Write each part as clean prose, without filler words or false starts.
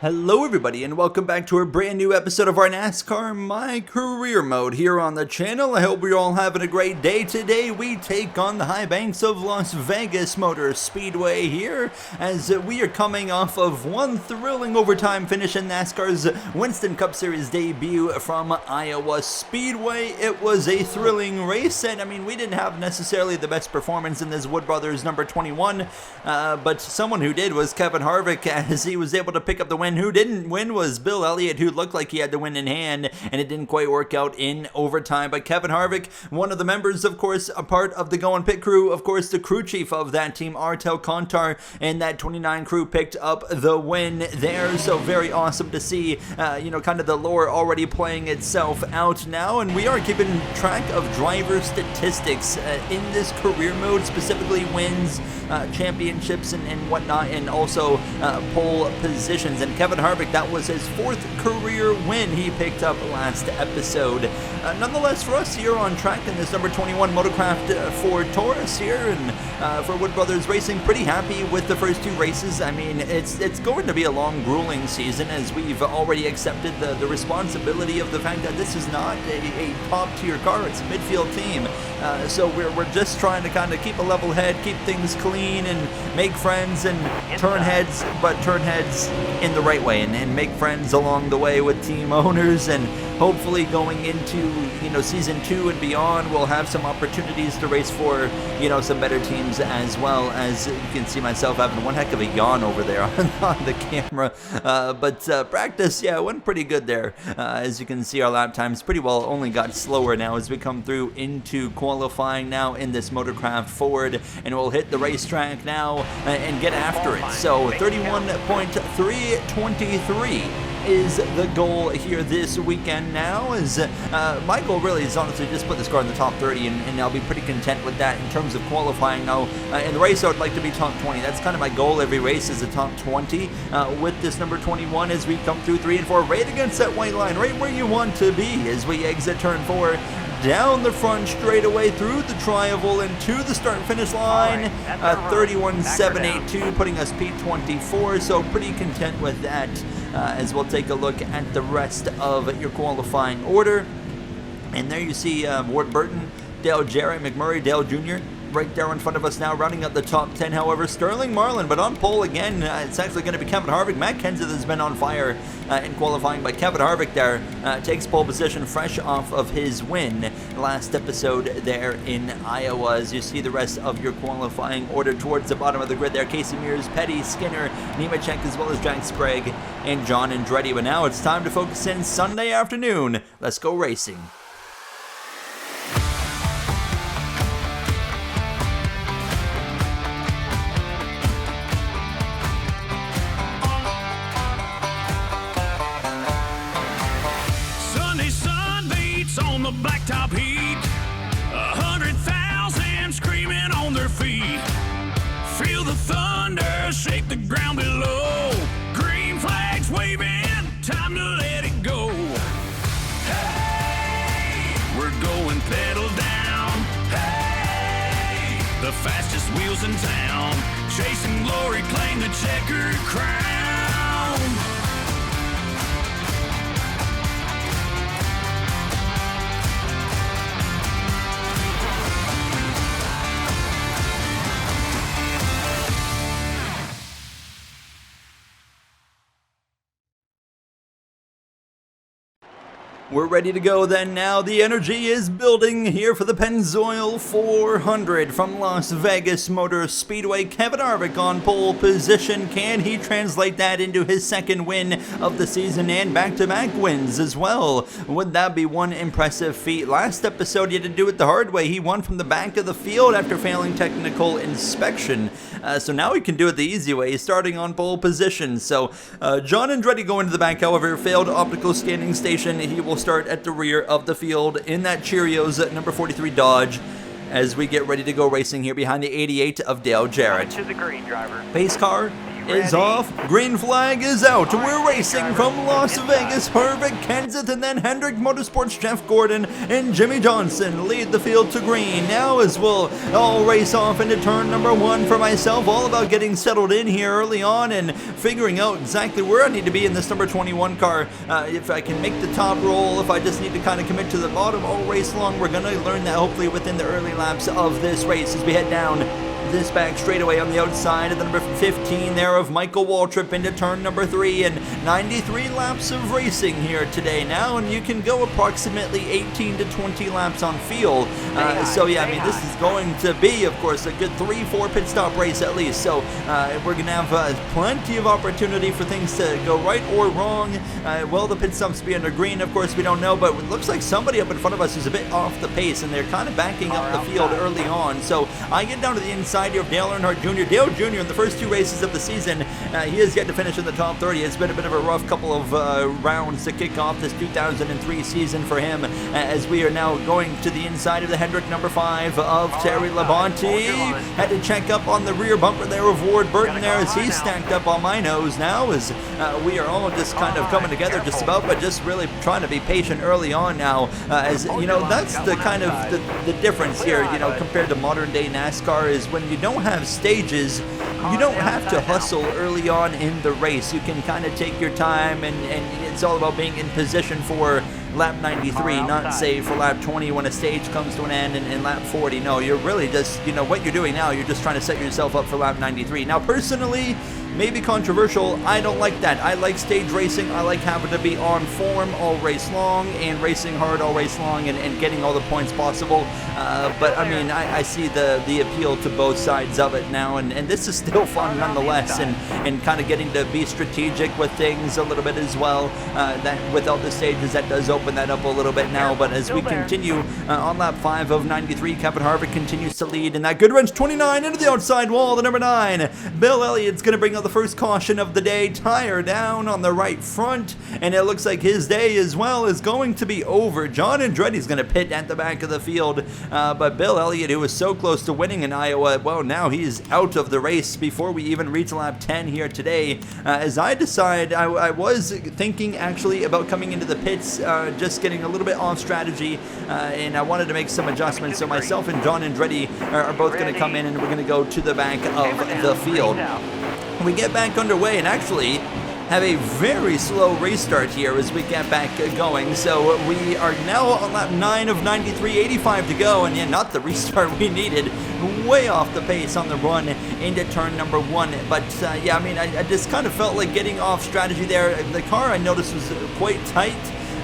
Hello everybody and welcome back to a brand new episode of our NASCAR MyCareer mode here on the channel. I hope you're all having a great day. Today we take on the high banks of Las Vegas Motor Speedway here as we are coming off of one thrilling overtime finish in NASCAR's Winston Cup Series debut from Iowa Speedway. It was a thrilling race and I mean we didn't have necessarily the best performance in this Wood Brothers number 21, but someone who did was Kevin Harvick as he was able to pick up the win. Who didn't win was Bill Elliott, who looked like he had the win in hand, and it didn't quite work out in overtime. But Kevin Harvick, one of the members, of course, a part of the Going Pit crew, of course, the crew chief of that team, Artel Kantar, and that 29 crew picked up the win there. So very awesome to see, kind of the lore already playing itself out now. And we are keeping track of driver statistics in this career mode, specifically wins, championships, and whatnot, and also pole positions. And Kevin Harvick, that was his fourth career win he picked up last episode. Nonetheless, for us here on track in this number 21 Motorcraft Ford Taurus here, and for Wood Brothers Racing, pretty happy with the first two races. I mean, it's going to be a long, grueling season as we've already accepted the responsibility of the fact that this is not a top-tier car. It's a midfield team. So we're just trying to kind of keep a level head, keep things clean, and make friends and turn heads, but turn heads in the right way and make friends along the way with team owners. And hopefully going into season 2 and beyond, we'll have some opportunities to race for some better teams, as well as you can see myself having one heck of a yawn over there on the camera. But practice, went pretty good there. As you can see, our lap times pretty well only got slower now as we come through into qualifying now in this Motorcraft Ford, and we'll hit the racetrack now and get after it. So 31.323 is the goal here this weekend now. Is my goal really is honestly just put this car in the top 30, and I'll be pretty content with that in terms of qualifying. Now in the race I would like to be top 20. That's kind of my goal every race, is a top 20 with this number 21 as we come through 3 and 4 right against that white line, right where you want to be as we exit turn 4, down the front straightaway through the tri-oval and to the start finish line. 31.782 putting us P24, so pretty content with that. As we'll take a look at the rest of your qualifying order. And there you see Ward Burton, Dale Jarrett, McMurray, Dale Jr. right there in front of us now, rounding up the top 10. However, Sterling Marlin, but on pole again, it's actually going to be Kevin Harvick. Matt Kenseth has been on fire in qualifying, but Kevin Harvick there takes pole position fresh off of his win last episode there in Iowa. As you see the rest of your qualifying order towards the bottom of the grid there, Casey Mears, Petty, Skinner, Nemechek, as well as Jack Sprague and John Andretti. But now it's time to focus in Sunday afternoon. Let's go racing. On the blacktop heat, 100,000 screaming on their feet. Feel the thunder shake the ground below. Green flags waving, time to let it go. Hey, we're going pedal down. Hey, the fastest wheels in town, chasing glory, claim the checkered crown. We're ready to go then now. The energy is building here for the Pennzoil 400 from Las Vegas Motor Speedway. Kevin Harvick on pole position. Can he translate that into his second win of the season and back-to-back wins as well? Would that be one impressive feat? Last episode he had to do it the hard way. He won from the back of the field after failing technical inspection. So now he can do it the easy way, starting on pole position. So John Andretti going to the back, however, failed optical scanning station. He will start at the rear of the field in that Cheerios number 43 Dodge as we get ready to go racing here behind the 88 of Dale Jarrett. To the green, driver. Pace car is off. Green flag is out. We're racing from Las Vegas. Harvick, Kenseth, and then Hendrick Motorsports, Jeff Gordon, and Jimmy Johnson lead the field to green. Now as we'll all race off into turn number 1 for myself. All about getting settled in here early on and figuring out exactly where I need to be in this number 21 car. If I can make the top roll, if I just need to kind of commit to the bottom all race long, we're going to learn that hopefully within the early laps of this race as we head down this back straightaway on the outside of the number 15 there of Michael Waltrip into turn number 3, and 93 laps of racing here today now, and you can go approximately 18 to 20 laps on field. So yeah, I mean, this is going to be, of course, a good 3-4 pit stop race at least. So we're going to have plenty of opportunity for things to go right or wrong. Will the pit stops be under green? Of course, we don't know, but it looks like somebody up in front of us is a bit off the pace, and they're kind of backing up the field early on. So I get down to the inside here of Dale Earnhardt Jr. Dale Jr. in the first 2 races of the season, he has yet to finish in the top 30. It's been a bit of a rough couple of rounds to kick off this 2003 season for him, as we are now going to the inside of the Hendrick number 5 of Terry Labonte. Had to check up on the rear bumper there of Ward Burton there as he's stacked up on my nose now, as we are all just kind of coming together just about, but just really trying to be patient early on now, as you know, that's the kind of the difference here, you know, compared to modern day NASCAR, is when you don't have stages, you don't have to hustle early on in the race. You can kind of take your time, and it's all about being in position for lap 93, not say for lap 20 when a stage comes to an end, and lap 40. No, you're really just, you know, what you're doing now, you're just trying to set yourself up for lap 93. Now, personally, maybe controversial, I don't like that. I like stage racing. I like having to be on form all race long and racing hard all race long and getting all the points possible. But I mean, I see the appeal to both sides of it now, and this is still fun nonetheless, and kind of getting to be strategic with things a little bit as well. That without the stages, that does open that up a little bit now. But as we continue on lap 5 of 93, Kevin Harvick continues to lead, and that good wrench 29 into the outside wall, the number 9. Bill Elliott's going to bring out the first caution of the day, tire down on the right front, and it looks like his day as well is going to be over. John Andretti's going to pit at the back of the field, but Bill Elliott, who was so close to winning in Iowa, well, now he's out of the race before we even reach lap 10 here today. As I decide, I was thinking actually about coming into the pits, just getting a little bit off strategy, and I wanted to make some adjustments, so myself and John Andretti are both going to come in, and we're going to go to the back of the field. We get back underway and actually have a very slow restart here as we get back going. So we are now on lap 9 of 93, 85 to go, and yeah, not the restart we needed. Way off the pace on the run into turn number 1. But yeah, I mean, I just kind of felt like getting off strategy there. The car, I noticed, was quite tight.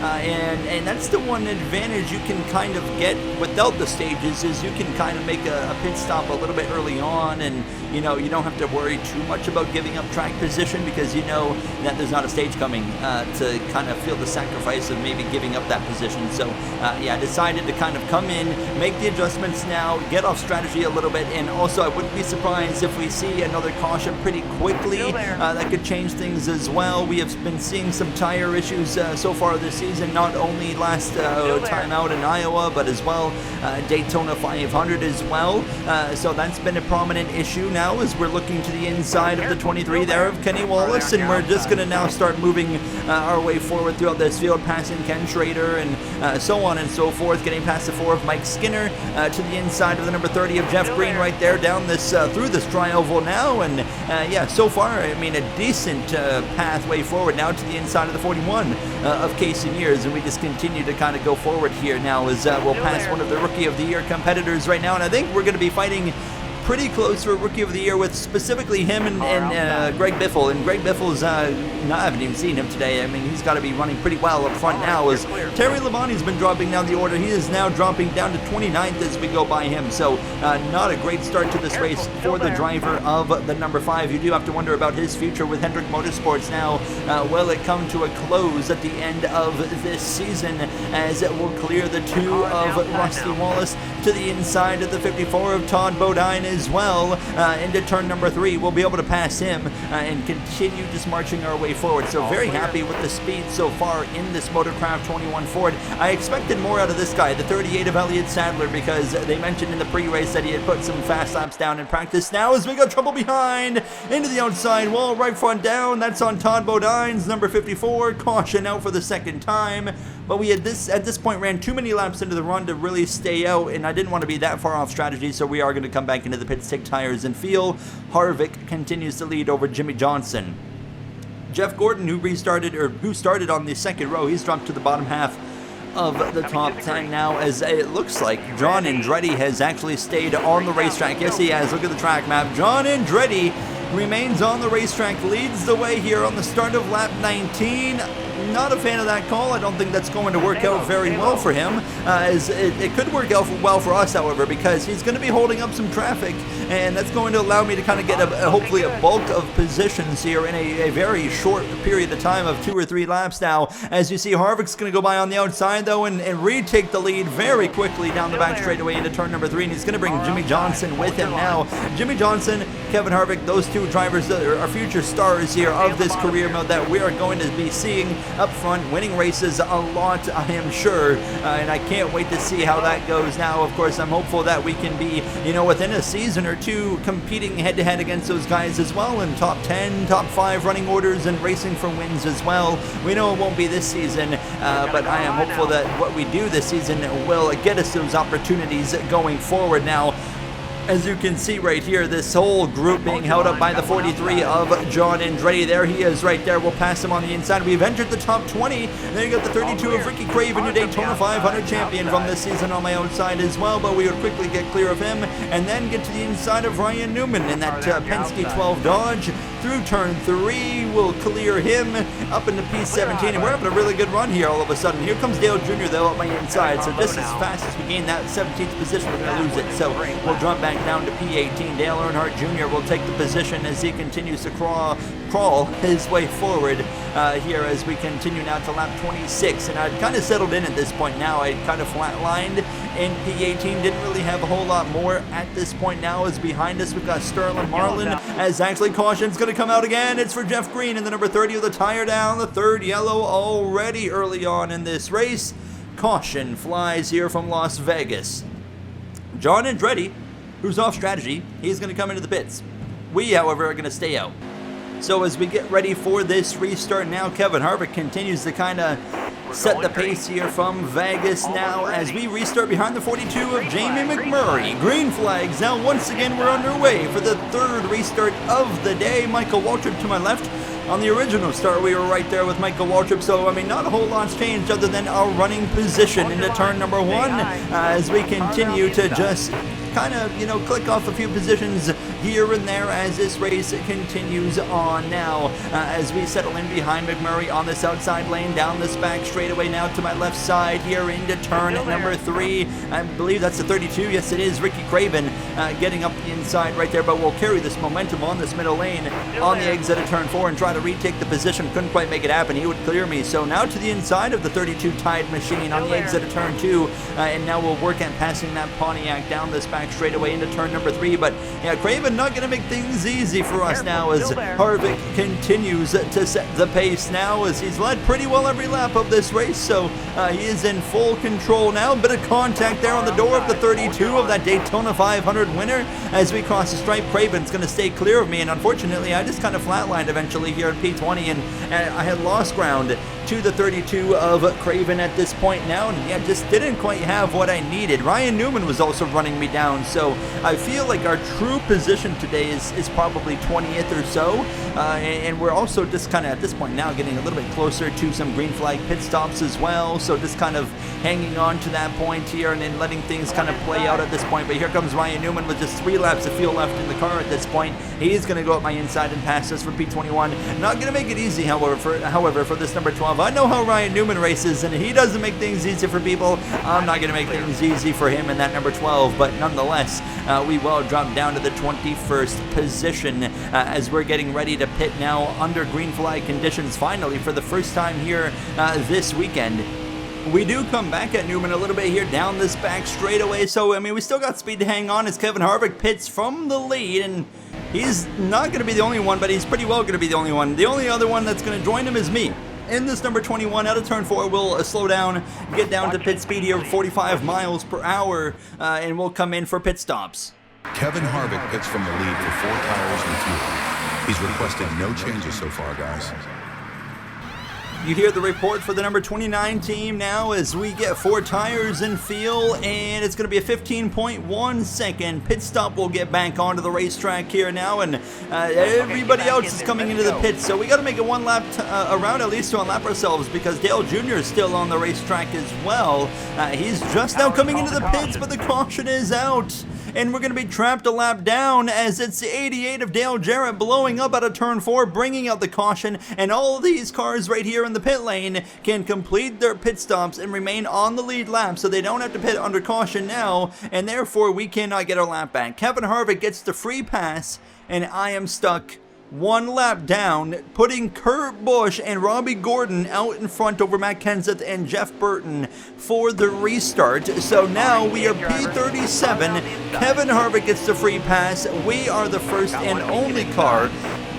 And that's the one advantage you can kind of get without the stages, is you can kind of make a pit stop a little bit early on, and you know, you don't have to worry too much about giving up track position, because you know that there's not a stage coming to kind of feel the sacrifice of maybe giving up that position. So yeah, I decided to kind of come in, make the adjustments now, get off strategy a little bit, and also I wouldn't be surprised if we see another caution pretty quickly. That could change things as well. We have been seeing some tire issues so far this season, not only last time out in Iowa, but as well Daytona 500 as well. So that's been a prominent issue now, as we're looking to the inside of the 23 there of Kenny Wallace, and we're just going to now start moving our way forward throughout this field, passing Ken Schrader and so on and so forth, getting past the 4 of Mike Skinner to the inside of the number 30 of Jeff Green right there, down this through this tri-oval now, and yeah, so far, I mean, a decent pathway forward now to the inside of the 41 of Casey Mears, and we just continue to kind of go forward here now as we'll pass one of the Rookie of the Year competitors right now, and I think we're going to be fighting pretty close for Rookie of the Year with specifically him and Greg Biffle. And Greg Biffle's, I haven't even seen him today. I mean, he's got to be running pretty well up front now, as Terry Labonte's been dropping down the order. He is now dropping down to 29th as we go by him. So not a great start to this race for the driver of the number 5. You do have to wonder about his future with Hendrick Motorsports now. Will it come to a close at the end of this season, as it will clear the 2 of Rusty Wallace to the inside of the 54 of Todd Bodine, as well into turn number 3. We'll be able to pass him and continue just marching our way forward. So very happy with the speed so far in this Motorcraft 21 Ford. I expected more out of this guy, the 38 of Elliott Sadler, because they mentioned in the pre-race that he had put some fast laps down in practice. Now as we got trouble behind, into the outside wall, right front down, that's on Todd Bodines, number 54, caution out for the second time. But we had at this point ran too many laps into the run to really stay out, and I didn't want to be that far off strategy, so we are going to come back into the pits, take tires, and feel. Harvick continues to lead over Jimmy Johnson. Jeff Gordon, who started on the second row, he's dropped to the bottom half of the top 10 now, as it looks like John Andretti has actually stayed on the racetrack. Yes, he has. Look at the track map. John Andretti remains on the racetrack, leads the way here on the start of lap 19. Not a fan of that call. I don't think that's going to work out very well for him. As it could work out well for us, however, because he's going to be holding up some traffic, and that's going to allow me to kind of get hopefully a bulk of positions here in a very short period of time of 2 or 3 laps now. As you see, Harvick's going to go by on the outside, though, and retake the lead very quickly down the back straightaway into turn number 3, and he's going to bring Jimmy Johnson with him now. Jimmy Johnson, Kevin Harvick, those two drivers are future stars here of this career mode that we are going to be seeing up front, winning races a lot, I am sure, and I can't wait to see how that goes. Now, of course, I'm hopeful that we can be, within a season or two, competing head-to-head against those guys as well in top 10, top 5 running orders and racing for wins as well. We know it won't be this season, but I am hopeful that what we do this season will get us those opportunities going forward. Now, as you can see right here, this whole group being held up by the 43 of John Andretti. There he is right there. We'll pass him on the inside. We've entered the top 20. There you got the 32 of Ricky Craven, your Daytona 500 champion from this season on my outside as well, but we would quickly get clear of him and then get to the inside of Ryan Newman in that Penske 12 Dodge. Through turn 3, we'll clear him up into P17, and we're having a really good run here all of a sudden. Here comes Dale Jr. though up my inside, so just as fast as we gain that 17th position, we're going to lose it. So we'll drop back down to P18. Dale Earnhardt Jr. will take the position as he continues to crawl his way forward here as we continue now to lap 26. And I'd kind of settled in at this point now. I kind of flatlined in P18. Didn't really have a whole lot more at this point now. As behind us we've got Sterling Marlin, as actually caution's going to come out again. It's for Jeff Green in the number 30 with the tire down. The third yellow already early on in this race. Caution flies here from Las Vegas. John Andretti, who's off strategy, he's going to come into the pits. We, however, are going to stay out. So as we get ready for this restart now, Kevin Harvick continues to kind of set the pace here from Vegas now as we restart behind the 42 of Jamie McMurray. Green flags now. Once again, we're underway for the third restart of the day. Michael Waltrip to my left. On the original start, we were right there with Michael Waltrip, so, not a whole lot's changed other than our running position into turn number 1 as we continue to just kind of, click off a few positions here and there as this race continues on now. As we settle in behind McMurray on this outside lane, down this back straightaway now to my left side here into turn number 3. I believe that's the 32. Yes, it is. Ricky Craven getting up the inside right there, but we'll carry this momentum on this middle lane on the exit of turn 4 and try to retake the position. Couldn't quite make it happen. He would clear me. So now to the inside of the 32 Tide machine on the exit of turn 2, and now we'll work at passing that Pontiac down this back straightaway into turn number 3. But yeah, Craven not going to make things easy for us now as Harvick continues to set the pace now as he's led pretty well every lap of this race. So he is in full control now. Bit of contact there on the door of the 32 of that Daytona 500 winner. As we cross the stripe, Craven's going to stay clear of me, and unfortunately I just kind of flatlined eventually here at P20, and I had lost ground to the 32 of Craven at this point now, and yeah, just didn't quite have what I needed. Ryan Newman was also running me down, so I feel like our true position today is probably 20th or so, and we're also just kind of at this point now getting a little bit closer to some green flag pit stops as well, so just kind of hanging on to that point here and then letting things kind of play out at this point. But here comes Ryan Newman with just 3 laps of fuel left in the car at this point. He's going to go up my inside and pass us for P21. Not going to make it easy, however, for this number 12. I know how Ryan Newman races, and he doesn't make things easy for people. I'm not going to make things easy for him in that number 12, but nonetheless, we will drop down to the 21st position as we're getting ready to pit now under green flag conditions finally for the first time here this weekend. We do come back at Newman a little bit here down this back straightaway. So, I mean, we still got speed to hang on as Kevin Harvick pits from the lead. And he's not going to be the only one, but he's pretty well going to be the only one. The only other one that's going to join him is me. In this number 21, out of turn 4, we'll slow down, get down to pit speed here, 45 miles per hour, and we'll come in for pit stops. Kevin Harvick pits from the lead for 4 tires and fuel. He's requested no changes so far, guys. You hear the report for the number 29 team now as we get 4 tires and fuel, and it's going to be a 15.1 second pit stop. We'll get back onto the racetrack here now, and everybody else is coming into the pits, so we got to make it one lap around at least to unlap ourselves because Dale Jr. is still on the racetrack as well. He's just now coming into the pits, but the caution is out. And we're going to be trapped a lap down as it's the 88 of Dale Jarrett blowing up out of turn 4, bringing out the caution, and all of these cars right here in the pit lane can complete their pit stops and remain on the lead lap, so they don't have to pit under caution now, and therefore we cannot get our lap back. Kevin Harvick gets the free pass, and I am stuck 1 lap down, putting Kurt Busch and Robbie Gordon out in front over Matt Kenseth and Jeff Burton for the restart. So now we are P37. Kevin Harvick gets the free pass. We are the first and only car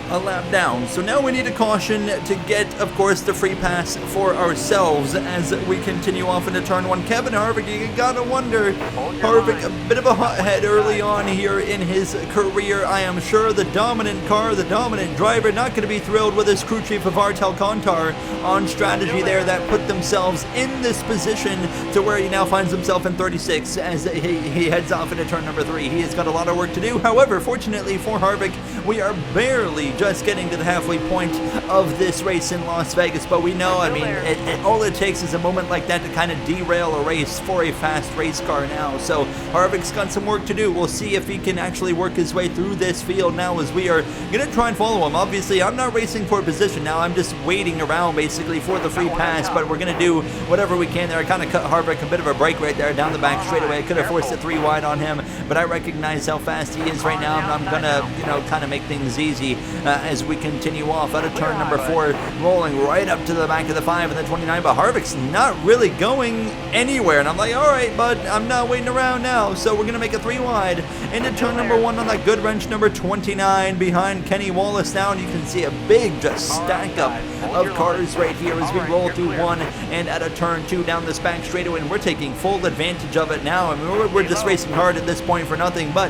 a lap down. So now we need a caution to get, of course, the free pass for ourselves as we continue off into turn 1. Kevin Harvick, you gotta wonder, Harvick, a bit of a hothead early on here in his career. I am sure the dominant car, the dominant driver, not going to be thrilled with his crew chief of Artel Contar on strategy there that put themselves in this position to where he now finds himself in 36 as he heads off into turn number 3. He has got a lot of work to do. However, fortunately for Harvick, we are barely just getting to the halfway point of this race in Las Vegas, but we know, I mean, all it takes is a moment like that to kind of derail a race for a fast race car now. So Harvick's got some work to do. We'll see if he can actually work his way through this field now as we are going to try and follow him. Obviously, I'm not racing for a position now. I'm just waiting around basically for the free pass, but we're going to do whatever we can there. I kind of cut Harvick a bit of a break right there down the back straightaway. I could have forced it 3 wide on him, but I recognize how fast he is right now, and I'm going to, you know, kind of make things easy as we continue off out of turn number 4, rolling right up to the back of the 5 and the 29, but Harvick's not really going anywhere, and I'm like, all right, but I'm not waiting around now, so we're going to make it 3 wide into turn number 1 on that good wrench number 29 behind Kenny Wallace now, and you can see a big just stack up of cars right here as we roll through 1 and out of turn 2 down this back straightaway, and we're taking full advantage of it now. I mean, we're just racing hard at this point for nothing, but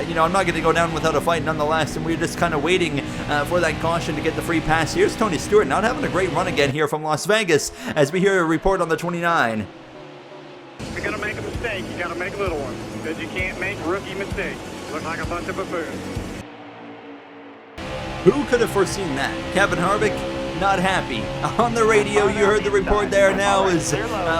you know, I'm not going to go down without a fight nonetheless, and we're just kind of waiting for that caution to get the free pass. Here's Tony Stewart not having a great run again here from Las Vegas as we hear a report on the 29. If you're going to make a mistake, you got to make a little one, because you can't make rookie mistakes. You look like a bunch of buffoons. Who could have foreseen that? Kevin Harvick, not happy. On the radio, you heard the report there now as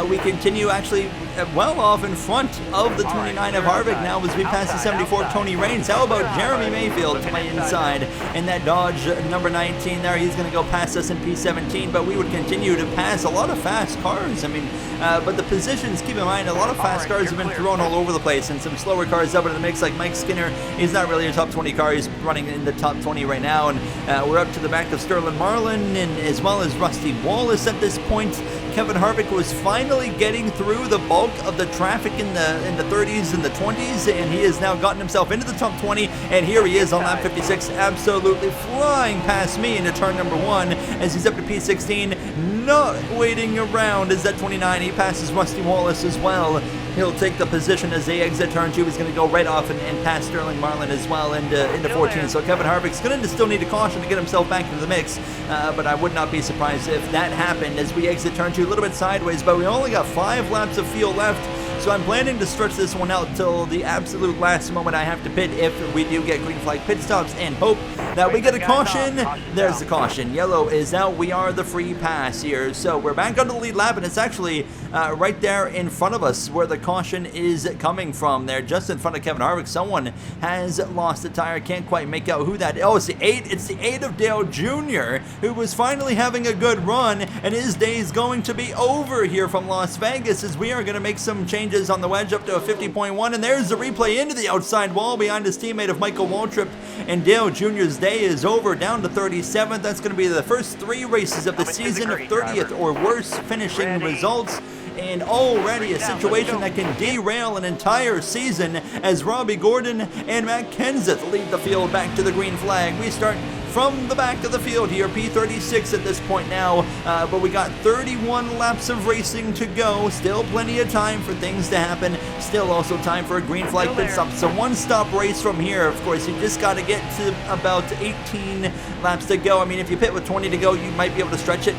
we continue actually well off in front of the 29 of Harvick now as we pass the 74 of Tony Raines. How about Jeremy Mayfield to my inside in that Dodge number 19 there? He's going to go past us in P17, but we would continue to pass a lot of fast cars. I mean, but the positions, keep in mind, a lot of fast cars have been thrown all over the place, and some slower cars up in the mix like Mike Skinner. He's not really a top 20 car. He's running in the top 20 right now, and we're up to the back of Sterling Marlin and as well as Rusty Wallace at this point. Kevin Harvick was finally getting through the bulk of the traffic in the 30s and the 20s, and he has now gotten himself into the top 20, and here he is on lap 56, absolutely flying past me into turn number 1 as he's up to P16, not waiting around as that 29, he passes Rusty Wallace as well. He'll take the position as they exit turn 2. He's going to go right off and pass Sterling Marlin as well into 14. So Kevin Harvick's going to still need a caution to get himself back into the mix, but I would not be surprised if that happened as we exit turn 2 a little bit sideways, but we only got 5 laps of fuel left. So I'm planning to stretch this one out till the absolute last moment I have to pit if we do get green flag pit stops and hope that we get a caution. There's the caution. Yellow is out. We are the free pass here. So we're back on the lead lap, and it's actually right there in front of us where the caution is coming from there, just in front of Kevin Harvick. Someone has lost a tire. Can't quite make out who that is. Oh, it's the 8. It's the 8 of Dale Jr., who was finally having a good run, and his day is going to be over here from Las Vegas as we are going to make some changes on the wedge up to a 50.1, and there's the replay into the outside wall behind his teammate of Michael Waltrip, and Dale Jr.'s day is over, down to 37th. That's going to be the first 3 races of the season of 30th or worse finishing results. and already a situation that can derail an entire season as Robbie Gordon and Matt Kenseth lead the field back to the green flag. We start from the back of the field here, P36 at this point now, but we got 31 laps of racing to go. Still plenty of time for things to happen. Still also time for a green flag pit stop. So one stop race from here. Of course, you just got to get to about 18 laps to go. I mean, if you pit with 20 to go, you might be able to stretch it.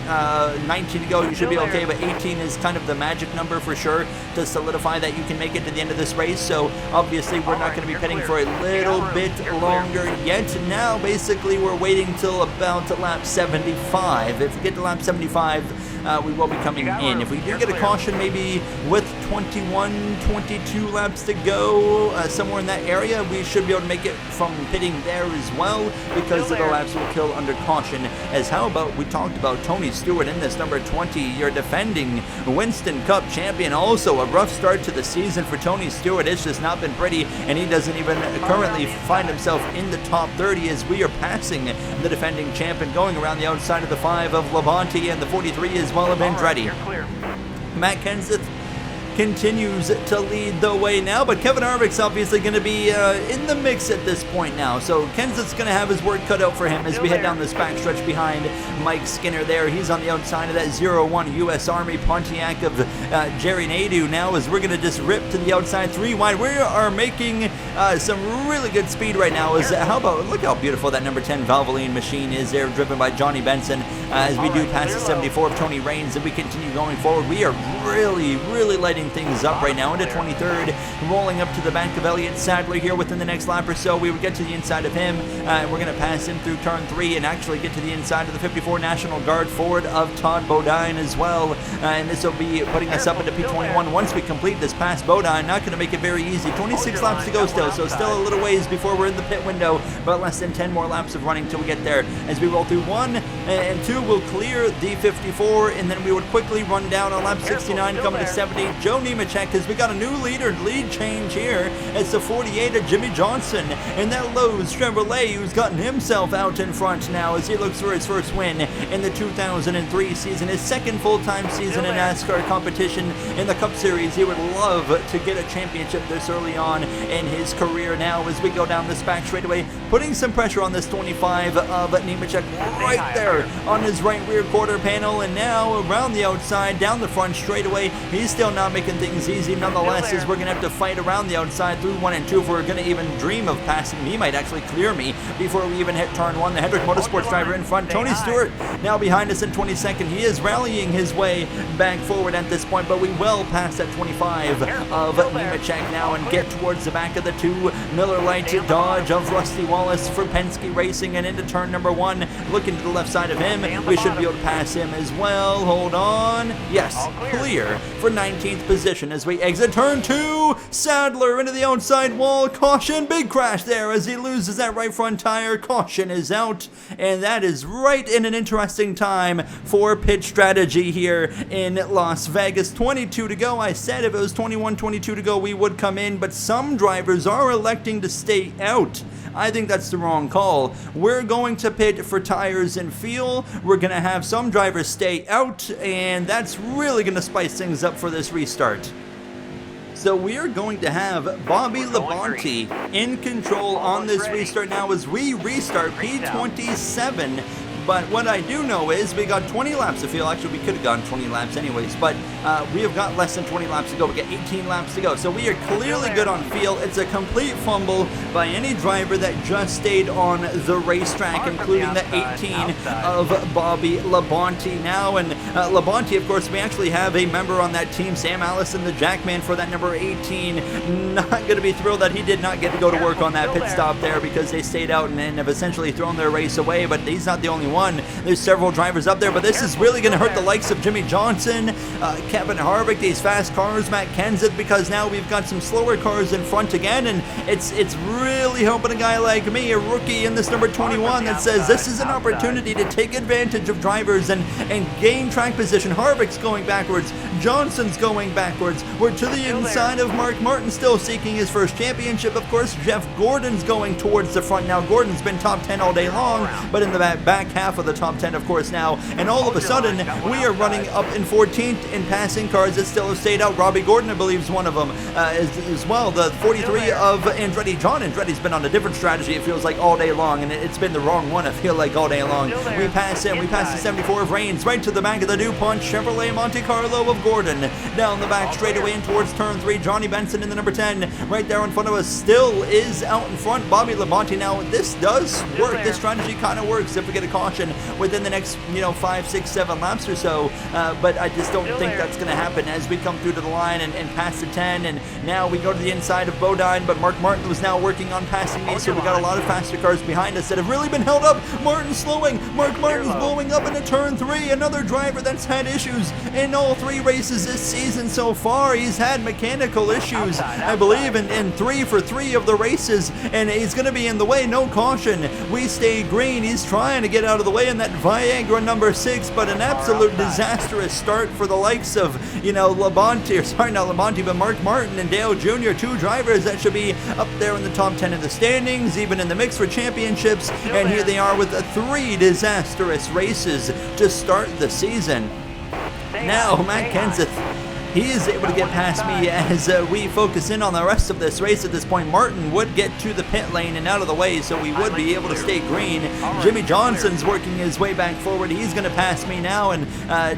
19 to go, you should be okay, but 18 is kind of the magic number for sure to solidify that you can make it to the end of this race. So obviously, we're not going to be pitting for a little bit longer yet. Now, basically, we're waiting till about lap 75. If we get to lap 75, we will be coming in. If we do get a caution, maybe with 21, 22 laps to go, somewhere in that area, we should be able to make it from pitting there as well, because of the laps will kill under caution. As how about we talked about Tony Stewart in this number 20, your defending Winston Cup champion. Also a rough start to the season for Tony Stewart. It's just not been pretty, and he doesn't even currently find himself in the top 30 as we are passing the defending champion, going around the outside of the 5 of Labonte and the 43 as well of Andretti. Matt Kenseth continues to lead the way now, but Kevin Harvick's obviously going to be in the mix at this point now. So Kenseth's going to have his work cut out for him as we head down this backstretch behind Mike Skinner there. He's on the outside of that 01 U.S. Army Pontiac of Jerry Nadeau now, as we're going to just rip to the outside 3 wide. We are making some really good speed right now. How about, look how beautiful that number 10 Valvoline machine is there, driven by Johnny Benson, as we do pass the 74 of Tony Raines, and we continue going forward. We are really lighting things up right now into 23rd, rolling up to the back of Elliott Sadler here within the next lap or so. We would get to the inside of him, and we're going to pass him through turn 3 and actually get to the inside of the 54 National Guard Ford of Todd Bodine as well, and this will be putting us up into P21 once we complete this pass Bodine. Not going to make it very easy. 26 laps to go still, so still a little ways before we're in the pit window, but less than 10 more laps of running till we get there. As we roll through 1 and 2, we'll clear the 54, and then we would quickly run down on lap 69 coming to 70. Joe Nemechek, as we got a new lead change here. It's the 48 of Jimmy Johnson, and that Lowe's Chevrolet, who's gotten himself out in front now as he looks for his first win in the 2003 season, his second full-time season in NASCAR competition in the Cup Series. He would love to get a championship this early on in his career now as we go down this back straightaway, putting some pressure on this 25 of Nemechek right there on his right rear quarter panel, and now around the outside, down the front straightaway. He's still not making things easy nonetheless, as we're going to have to fight around the outside through 1 and 2 if we're going to even dream of passing me. He might actually clear me before we even hit turn 1. The Hendrick Motorsports driver in front. Tony Stewart now behind us in 22nd. He is rallying his way back forward at this point, but we will pass that 25 of Nemechek now and get towards the back of the 2 Miller Lite Dodge of Rusty Wallace for Penske Racing, and into turn number 1. Looking to the left side of him, we should be able to pass him as well. Hold on. Yes, clear for 19th position as we exit turn 2. Sadler into the outside wall. Caution, big crash there as he loses that right front tire. Caution is out, and that is right in an interesting time for pit strategy here in Las Vegas. 22 to go. I said if it was 21, 22 to go, we would come in, but some drivers are electing to stay out. I think that's the wrong call. We're going to pit for tires and fuel. We're going to have some drivers stay out, and that's really going to spice things up for this restart. So we are going to have Bobby Labonte in control on this restart now as we restart P27. But what I do know is we got 20 laps of fuel. Actually, we could have gone 20 laps anyways, but we have got less than 20 laps to go. We got 18 laps to go. So we are clearly good on fuel. It's a complete fumble by any driver that just stayed on the racetrack, including the 18 of Bobby Labonte now. And Labonte, of course, we actually have a member on that team, Sam Allison, the Jackman, for that number 18. Not going to be thrilled that he did not get to go to work on that pit stop there because they stayed out and have essentially thrown their race away, but he's not the only one. There's several drivers up there, but this is really going to hurt the likes of Jimmy Johnson, Kevin Harvick, these fast cars, Matt Kenseth, because now we've got some slower cars in front again, and it's really helping a guy like me, a rookie in this number 21, that says this is an opportunity to take advantage of drivers and gain traction track position. Harvick's going backwards. Johnson's going backwards. We're to the inside of Mark Martin, still seeking his first championship. Of course, Jeff Gordon's going towards the front now. Gordon's been top 10 all day long, but in the back half of the top 10, of course, now. And all of a sudden, we are running up in 14th in passing cars that still have stayed out. Robbie Gordon, I believe, is one of them as well. The 43 of Andretti. John Andretti's been on a different strategy, it feels like, all day long, and it's been the wrong one, I feel like, all day long. We pass him. We pass the 74 of Reigns right to the back of the DuPont Chevrolet Monte Carlo of Gordon. Down the back straightaway in towards turn 3. Johnny Benson in the number 10 right there in front of us still is out in front. Bobby Labonte. Now, this does work. This strategy kind of works if we get a caution within the next, 5, 6, 7 laps or so, but I just don't think that's going to happen as we come through to the line and pass the 10, and now we go to the inside of Bodine, but Mark Martin was now working on passing me, so we got a lot of faster cars behind us that have really been held up. Martin slowing. Mark Martin's blowing up into turn 3. Another driver that's had issues in all 3 races this season so far. He's had mechanical issues, I believe, in 3 for 3 of the races, and he's going to be in the way. No caution. We stay green. He's trying to get out of the way in that Viagra number 6, but an absolute disastrous start for the likes of, Labonte, or sorry, not Labonte, but Mark Martin and Dale Jr., 2 drivers that should be up there in the top 10 of the standings, even in the mix for championships, and here they are with 3 disastrous races to start the season. Now, Matt Kenseth, he is able to get past me as we focus in on the rest of this race. At this point, Martin would get to the pit lane and out of the way, so we would be able to stay green. Jimmy Johnson's working his way back forward. He's going to pass me now, and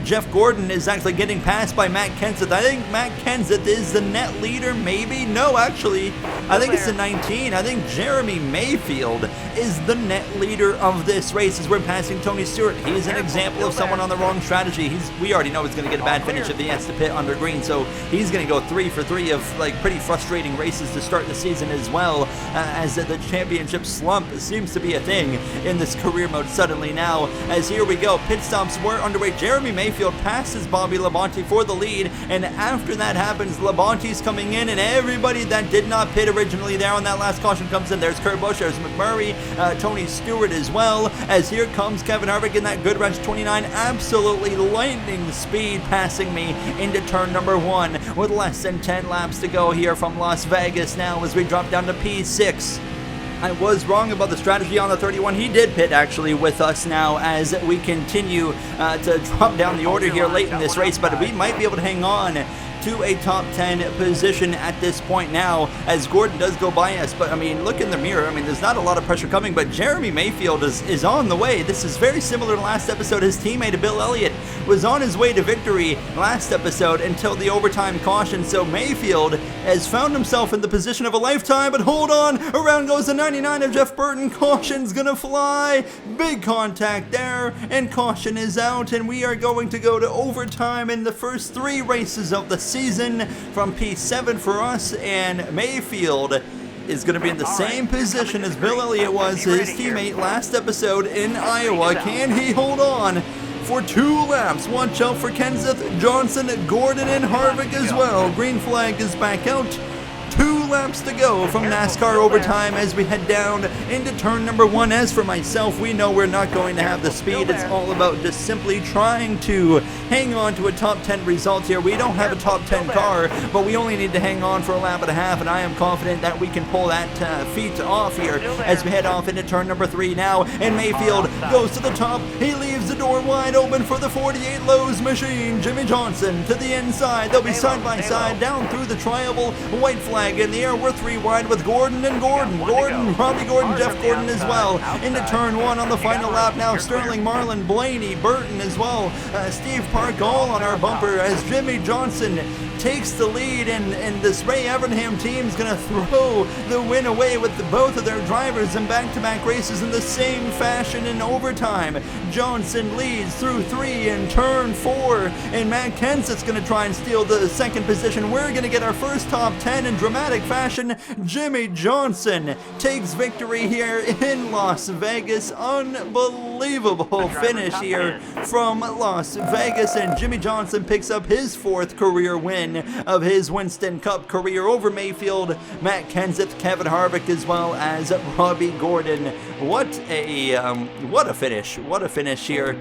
Jeff Gordon is actually getting passed by Matt Kenseth. I think Matt Kenseth is the net leader, maybe? No, actually, I think it's the 19. I think Jeremy Mayfield is the net leader of this race as we're passing Tony Stewart. He's an example of someone on the wrong strategy. We already know he's going to get a bad finish if he has to pit under green. So he's going to go 3 for 3 of pretty frustrating races to start the season as well, as the championship slump seems to be a thing in this career mode suddenly now, as here we go. Pit stops were underway. Jeremy Mayfield passes Bobby Labonte for the lead, and after that happens, Labonte's coming in, and everybody that did not pit originally there on that last caution comes in. There's Kurt Busch, there's McMurray, Tony Stewart as well, as here comes Kevin Harvick in that Good Wrench 29, absolutely lightning speed passing me into turn number 1 with less than 10 laps to go here from Las Vegas now as we drop down to P6. I was wrong about the strategy on the 31. He did pit actually with us now as we continue to drop down the order here late in this race, but we might be able to hang on to a top 10 position at this point now as Gordon does go by us. But I mean, look in the mirror. I mean, there's not a lot of pressure coming, but Jeremy Mayfield is on the way. This is very similar to last episode. His teammate Bill Elliott was on his way to victory last episode until the overtime caution. So Mayfield has found himself in the position of a lifetime, but hold on, around goes the 99 of Jeff Burton. Caution's gonna fly. Big contact there, and caution is out, and we are going to go to overtime in the first 3 races of the season from P7 for us, and Mayfield is going to be in the same position as Bill Elliott was, his teammate last episode in Iowa. Can he hold on for 2 laps? Watch out for Kenseth, Johnson, Gordon, and Harvick as well. Green flag is back out. 2 laps to go from NASCAR overtime as we head down into turn number 1. As for myself, we know we're not going to have the speed. It's all about just simply trying to hang on to a top 10 result here. We don't have a top 10 car, but we only need to hang on for a lap and a half, and I am confident that we can pull that feat off here as we head off into turn number 3 now. And Mayfield goes to the top. He leaves the door wide open for the 48 Lowe's machine. Jimmy Johnson to the inside. They'll be side by side down through the tri-oval. White flag in the air. We're 3 wide with Gordon and Gordon, Robbie Gordon, Jeff Gordon as well. Into turn 1 on the final lap now. Sterling Marlin, Blaney, Burton as well. Steve Park all on our bumper as Jimmy Johnson takes the lead, and this Ray Evernham team's going to throw the win away with both of their drivers in back-to-back races in the same fashion in overtime. Johnson leads through 3 in turn 4, and Matt Kenseth's going to try and steal the second position. We're going to get our first top 10 in dramatic fashion. Jimmy Johnson takes victory here in Las Vegas. Unbelievable. unbelievable finish here from Las Vegas, and Jimmy Johnson picks up his 4th career win of his Winston Cup career over Mayfield, Matt Kenseth, Kevin Harvick, as well as Robbie Gordon. What a finish! What a finish here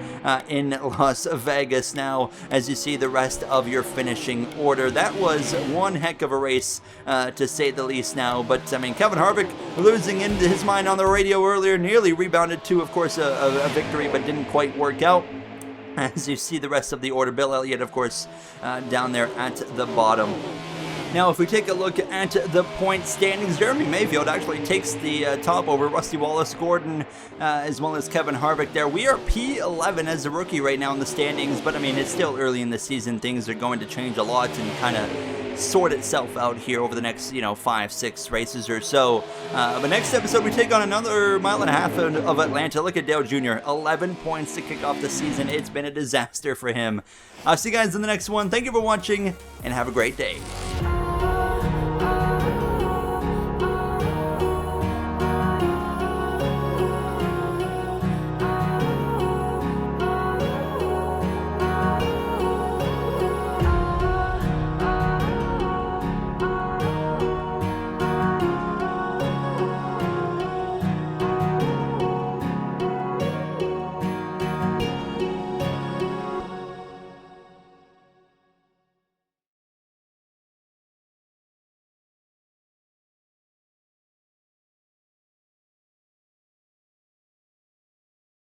in Las Vegas. Now, as you see the rest of your finishing order, that was one heck of a race to say the least. Now, but I mean, Kevin Harvick losing into his mind on the radio earlier, nearly rebounded to, of course, a victory, but didn't quite work out. As you see the rest of the order, Bill Elliott, of course, down there at the bottom. Now, if we take a look at the point standings, Jeremy Mayfield actually takes the top over Rusty Wallace, Gordon, as well as Kevin Harvick there. We are P11 as a rookie right now in the standings, but I mean, it's still early in the season. Things are going to change a lot and kind of sort itself out here over the next, 5-6 races or so. But next episode, we take on another mile and a half of Atlanta. Look at Dale Jr., 11 points to kick off the season. It's been a disaster for him. I'll see you guys in the next one. Thank you for watching, and have a great day.